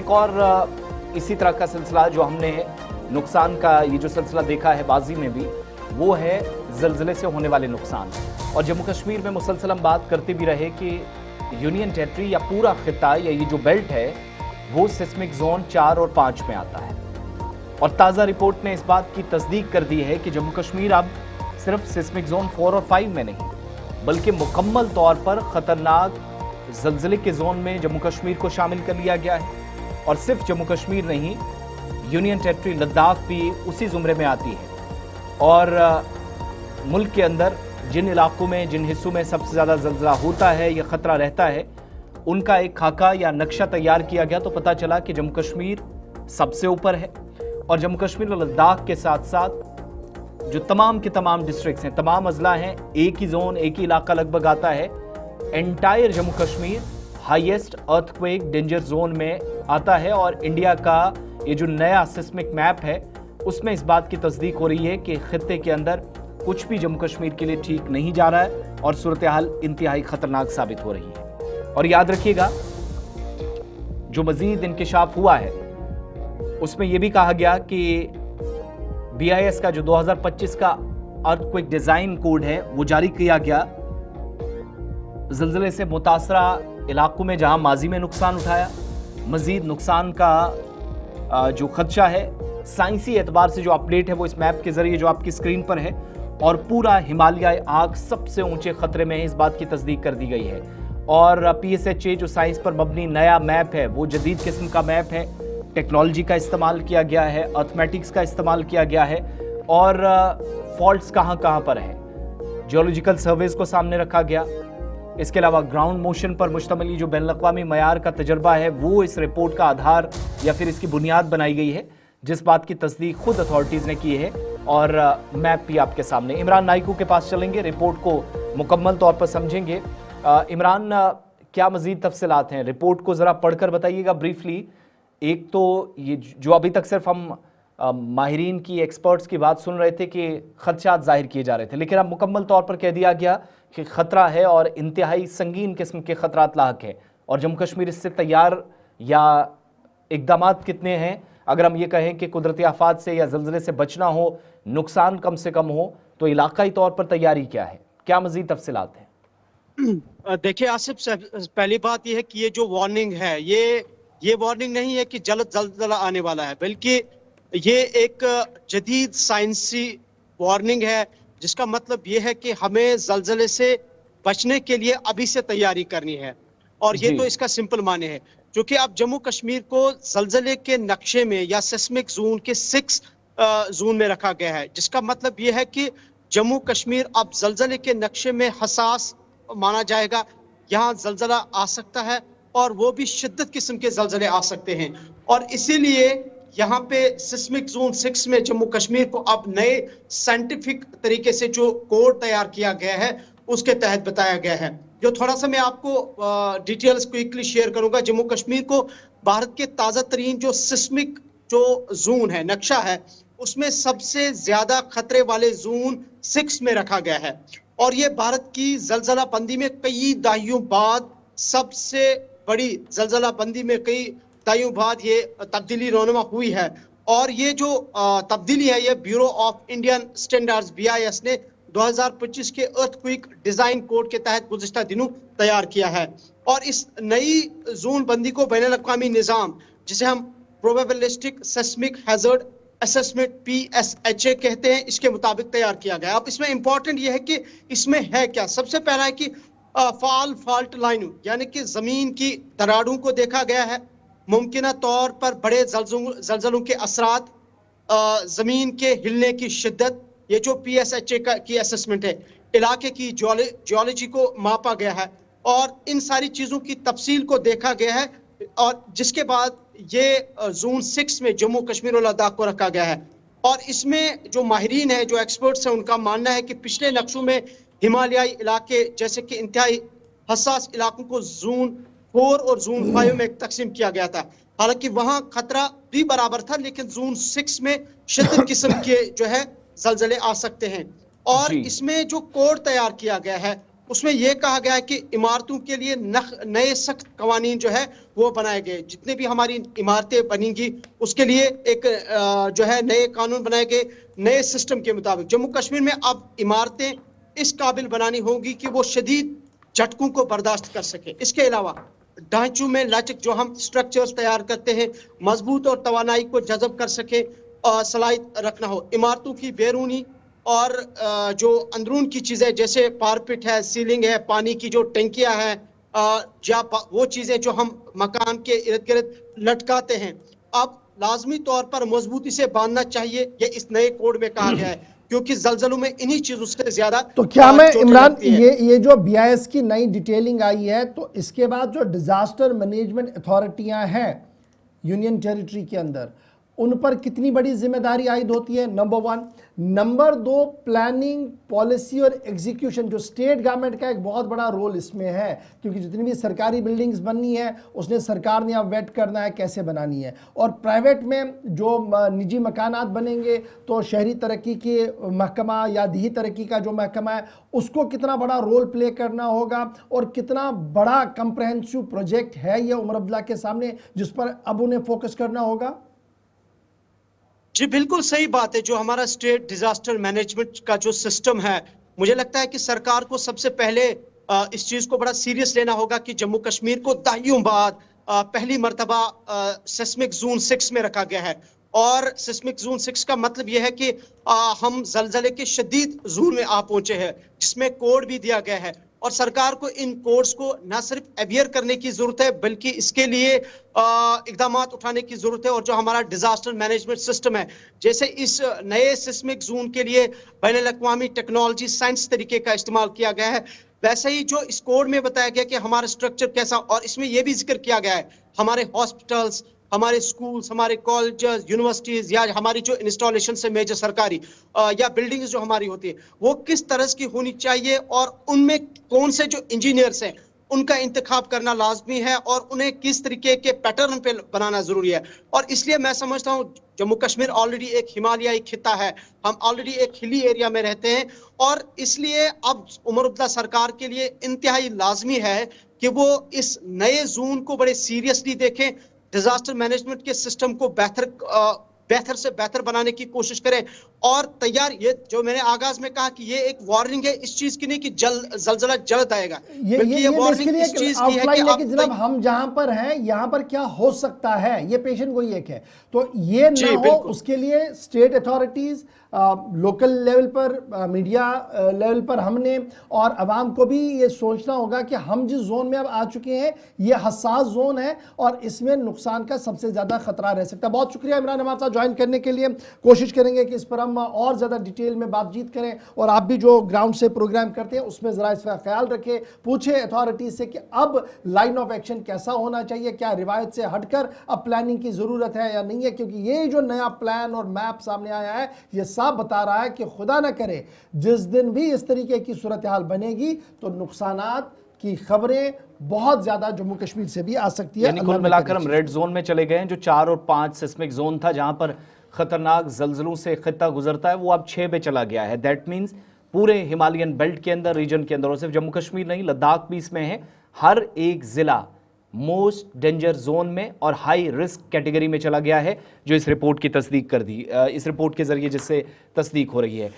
एक और इसी तरह का सिलसिला जो हमने नुकसान का ये जो सिलसिला देखा है माजी में भी, वो है ज़लज़ले से होने वाले नुकसान। और जम्मू कश्मीर में मुसलसल हम बात करते भी रहे कि यूनियन टेरिटरी या पूरा खिता या ये जो बेल्ट है वो सिस्मिक जोन 4 और 5 में आता है। और ताज़ा रिपोर्ट ने इस बात की तस्दीक कर दी है कि जम्मू कश्मीर अब सिर्फ सिस्मिक जोन 4 और 5 में नहीं, बल्कि मुकम्मल तौर पर खतरनाक ज़लज़ले के जोन में जम्मू कश्मीर को शामिल कर लिया गया है। और सिर्फ जम्मू कश्मीर नहीं, यूनियन टेरिटरी लद्दाख भी उसी जुमरे में आती है। और मुल्क के अंदर जिन इलाकों में, जिन हिस्सों में सबसे ज़्यादा ज़लज़ला होता है या ख़तरा रहता है, उनका एक खाका या नक्शा तैयार किया गया तो पता चला कि जम्मू कश्मीर सबसे ऊपर है। और जम्मू कश्मीर और लद्दाख के साथ साथ जो तमाम के तमाम डिस्ट्रिक्ट्स हैं, तमाम अजला हैं, एक ही जोन, एक ही इलाका लगभग आता है। Entire Jammu Kashmir highest earthquake danger zone में आता है। और इंडिया का ये जो नया सिस्मिक मैप है उसमें इस बात की तस्दीक हो रही है कि खित्ते के अंदर कुछ भी जम्मू कश्मीर के लिए ठीक नहीं जा रहा है और सूरत हाल इंतहाई खतरनाक साबित हो रही है। और याद रखिएगा, जो मजीद इंकिशाफ हुआ है उसमें यह भी कहा गया कि BIS का जो 2025 का अर्थक्वेक डिजाइन कोड है वो जारी किया गया ज़लज़ले से मुतासरा इलाकों में जहां माजी में नुकसान उठाया। मजीद नुकसान का जो खदशा है, साइंसी एतबार से जो अपडेट है वो इस मैप के जरिए जो आपकी स्क्रीन पर है, और पूरा हिमालय आग सबसे ऊंचे खतरे में है, इस बात की तस्दीक कर दी गई है। और PSHA जो साइंस पर मबनी नया मैप है वो जदीद किस्म का मैप है, टेक्नोलॉजी का इस्तेमाल किया गया है, अर्थमेटिक्स का इस्तेमाल किया गया है। और फॉल्ट्स कहाँ कहाँ पर है, जियोलॉजिकल सर्वेज को सामने रखा गया। इसके अलावा ग्राउंड मोशन पर मुश्तमिल जो बैनुल-अक़वामी मयार का तजर्बा है वो इस रिपोर्ट का आधार या फिर इसकी बुनियाद बनाई गई है, जिस बात की तस्दीक खुद अथॉरिटीज़ ने की है। और मैप भी आपके सामने। इमरान नाइकू के पास चलेंगे, रिपोर्ट को मुकम्मल तौर पर समझेंगे। इमरान, क्या मज़ीद तफसीलात हैं? रिपोर्ट को ज़रा पढ़कर बताइएगा ब्रीफली। एक तो ये जो अभी तक सिर्फ हम माहिरीन की, एक्सपर्ट्स की बात सुन रहे थे कि खदशात जाहिर किए जा रहे थे, लेकिन अब मुकम्मल तौर पर कह दिया गया कि ख़तरा है और इंतहाई संगीन किस्म के ख़तरात लाक है। और जम्मू कश्मीर इससे तैयार या इक़दामात कितने हैं? अगर हम ये कहें कि कुदरती आफात से या ज़लज़ले से बचना हो, नुकसान कम से कम हो, तो इलाकाई तौर पर तैयारी क्या है? क्या मज़ीद तफसीलात हैं? देखिए आसिफ, पहली बात यह है कि ये जो वार्निंग है ये वार्निंग नहीं है कि जल्द ज़लज़ला आने वाला है, बल्कि ये एक जदीद साइंसी वार्निंग है, जिसका मतलब ये है कि हमें ज़लज़ले से बचने के लिए अभी से तैयारी करनी है। और ये तो इसका सिंपल माने है, क्योंकि अब जम्मू कश्मीर को ज़लज़ले के नक्शे में या सिस्मिक जोन के 6 जोन में रखा गया है, जिसका मतलब यह है कि जम्मू कश्मीर अब ज़लज़ले के नक्शे में हसास माना जाएगा। यहाँ ज़लज़ला आ सकता है और वो भी शिद्दत किस्म के ज़लज़ले आ सकते हैं। और इसीलिए यहाँ पे सिस्मिक जोन 6 में जम्मू कश्मीर को अब नए साइंटिफिक तरीके से जो कोड तैयार किया गया है उसके तहत बताया गया है। जो थोड़ा सा मैं आपको डिटेल्स क्विकली शेयर करूंगा। जम्मू कश्मीर को भारत के ताज़ा तरीन जो सिस्मिक जो जोन है, नक्शा है, उसमें सबसे ज्यादा खतरे वाले जोन 6 में रखा गया है। और ये भारत की ज़लज़ला बंदी में कई दहाइयों बाद, सबसे बड़ी ज़लज़ला बंदी में कई दहाइयों बाद ये तब्दीली रोनुमा हुई है। और ये जो तब्दीली है, ये bureau of Indian standards BIS ने 2025 के अर्थक्वेक डिजाइन कोड के तहत गुज़िश्ता दिनों तैयार किया है। और इस नई जोन बंदी को बैनुल-अक़वामी निज़ाम, जिसे हम probabilistic seismic hazard assessment PSHA कहते हैं, इसके मुताबिक तैयार किया गया। अब इसमें इंपॉर्टेंट यह है कि इसमें है क्या। सबसे पहला है कि फॉल्ट लाइन, यानी कि जमीन की दरारों को देखा गया है, मुमकिन तौर पर बड़े ज़लज़लों के असरात, जमीन के हिलने की शिद्दत, ये जो PSHA की असेसमेंट है, इलाके की जियोलॉजी को मापा गया है और इन सारी चीज़ों की तफसील को देखा गया है। और जिसके बाद ये जोन 6 में जम्मू कश्मीर और लद्दाख को रखा गया है। और इसमें जो माहिरीन है, जो एक्सपर्ट्स हैं, उनका मानना है कि पिछले नक्शों में हिमालयाई इलाके जैसे कि इंतहाई हसास इलाकों को जोन 4 और जोन 5 में तकसीम किया गया था। हालांकि वहां खतरा भी बराबर था, लेकिन जोन 6 में शिद्दत किस्म के जो है ज़लज़ले आ सकते हैं। और इसमें जो कोड तैयार किया गया है उसमें यह कहा गया है कि इमारतों के लिए नए सख्त कवानीन जो है वो बनाए गए। जितने भी हमारी इमारतें बनेंगी उसके लिए एक जो है नए कानून बनाए गए नए सिस्टम के मुताबिक। जम्मू कश्मीर में अब इमारतें इस काबिल बनानी होगी कि वो शदीद झटकों को बर्दाश्त कर सके। इसके अलावा ढांचों में लचक, जो हम स्ट्रक्चर्स तैयार करते हैं, मजबूत और तवानाई को जज़ब कर सके और सलाहियत रखना हो। इमारतों की बैरूनी और जो अंदरून की चीजें जैसे पारपिट है, सीलिंग है, पानी की जो टंकियां हैं, या वो चीजें जो हम मकान के इर्द गिर्द लटकाते हैं, अब लाजमी तौर पर मजबूती से बांधना चाहिए। ये इस नए कोड में कहा गया है, क्योंकि जलजलों में इन्हीं चीजों से ज्यादा तो क्या मैं चोटें इमरान, लगती है। ये जो BIS की नई डिटेलिंग आई है, तो इसके बाद जो डिजास्टर मैनेजमेंट अथॉरिटियां हैं यूनियन टेरिटरी के अंदर, उन पर कितनी बड़ी जिम्मेदारी आयद होती है, नंबर 1। नंबर 2, प्लानिंग, पॉलिसी और एग्जीक्यूशन, जो स्टेट गवर्नमेंट का एक बहुत बड़ा रोल इसमें है, क्योंकि जितनी भी सरकारी बिल्डिंग्स बननी है उसने सरकार ने अब वेट करना है कैसे बनानी है। और प्राइवेट में जो निजी मकानात बनेंगे तो शहरी तरक्की के महकमा या देही तरक्की का जो महकमा है उसको कितना बड़ा रोल प्ले करना होगा, और कितना बड़ा कंप्रहेंसिव प्रोजेक्ट है ये उमर अब्दुल्ला के सामने जिस पर अब उन्हें फोकस करना होगा। जी बिल्कुल सही बात है। जो हमारा स्टेट डिजास्टर मैनेजमेंट का जो सिस्टम है, मुझे लगता है कि सरकार को सबसे पहले इस चीज को बड़ा सीरियस लेना होगा कि जम्मू कश्मीर को दहाइयों बाद पहली मर्तबा सेस्मिक जोन 6 में रखा गया है। और सेस्मिक जोन 6 का मतलब यह है कि हम जलजले के शदीद जोन में आ पहुंचे हैं, जिसमें कोड भी दिया गया है। और सरकार को इन कोड्स को न सिर्फ अवेयर करने की जरूरत है, बल्कि इसके लिए इकदाम उठाने की जरूरत है। और जो हमारा डिजास्टर मैनेजमेंट सिस्टम है, जैसे इस नए सिस्मिक जोन के लिए बैनुल-अक़वामी टेक्नोलॉजी साइंस तरीके का इस्तेमाल किया गया है, वैसे ही जो इस कोड में बताया गया कि हमारा स्ट्रक्चर कैसा, और इसमें यह भी जिक्र किया गया है हमारे हॉस्पिटल्स, हमारे स्कूल्स, हमारे कॉलेजेस, यूनिवर्सिटीज, या हमारी जो इंस्टॉलेशन है मेजर सरकारी या बिल्डिंग्स जो हमारी होती है वो किस तरह की होनी चाहिए, और उनमें कौन से जो इंजीनियर्स हैं उनका इंतखाब करना लाजमी है, और उन्हें किस तरीके के पैटर्न पे बनाना जरूरी है। और इसलिए मैं समझता हूँ जम्मू कश्मीर ऑलरेडी एक हिमालयाई खिता है, हम ऑलरेडी एक हिली एरिया में रहते हैं, और इसलिए अब उमर अब्दुल्ला सरकार के लिए इंतहाई लाजमी है कि वो इस नए जोन को बड़े सीरियसली देखें, डिजास्टर मैनेजमेंट के सिस्टम को बेहतर से बेहतर बनाने की कोशिश करें। और तैयार, ये जो मैंने आगाज में कहा कि ये एक वार्निंग है इस चीज की नहीं कि जलजला जल्द आएगा, बल्कि ये वार्निंग इस चीज की है कि कि जनाब हम जहां पर हैं यहां पर क्या हो सकता है, ये पेशेंट गोई एक है। तो ये ना हो उसके लिए स्टेट अथॉरिटीज, लोकल लेवल पर, मीडिया लेवल पर हमने और अवाम को भी ये सोचना होगा कि हम जिस जोन में अब आ चुके हैं ये हसास जोन है और इसमें नुकसान का सबसे ज्यादा खतरा रह सकता है। बहुत शुक्रिया इमरान हमारे साथ ज्वाइन करने के लिए। कोशिश करेंगे कि इस पर हम और ज्यादा डिटेल में बातचीत करें, और आप भी जो ग्राउंड से प्रोग्राम करते हैं उसमें जरा इसका ख्याल रखें, पूछे अथॉरिटीज से कि अब लाइन ऑफ एक्शन कैसा होना चाहिए, क्या रिवायत से हटकर अब प्लानिंग की जरूरत है या नहीं है, क्योंकि ये जो नया प्लान और मैप सामने आया है ये साफ बता रहा है कि खुदा ना करे जिस दिन भी इस तरीके की सूरत हाल बनेगी तो नुकसानात की खबरें बहुत ज्यादा जम्मू कश्मीर से भी आ सकती है। यानी कुल मिलाकर हम रेड जोन में चले गए हैं। जो 4 और 5 सिस्मिक जोन था जहां पर खतरनाक जलजलों से खित्ता गुजरता है, वो अब 6 पे चला गया है। दैट मीन्स पूरे हिमालयन बेल्ट के अंदर, रीजन के अंदर, और सिर्फ जम्मू कश्मीर नहीं, लद्दाख भी इसमें है, हर एक जिला मोस्ट डेंजर जोन में और हाई रिस्क कैटेगरी में चला गया है, जो इस रिपोर्ट की तस्दीक कर दी, इस रिपोर्ट के जरिए जिससे तस्दीक हो रही है।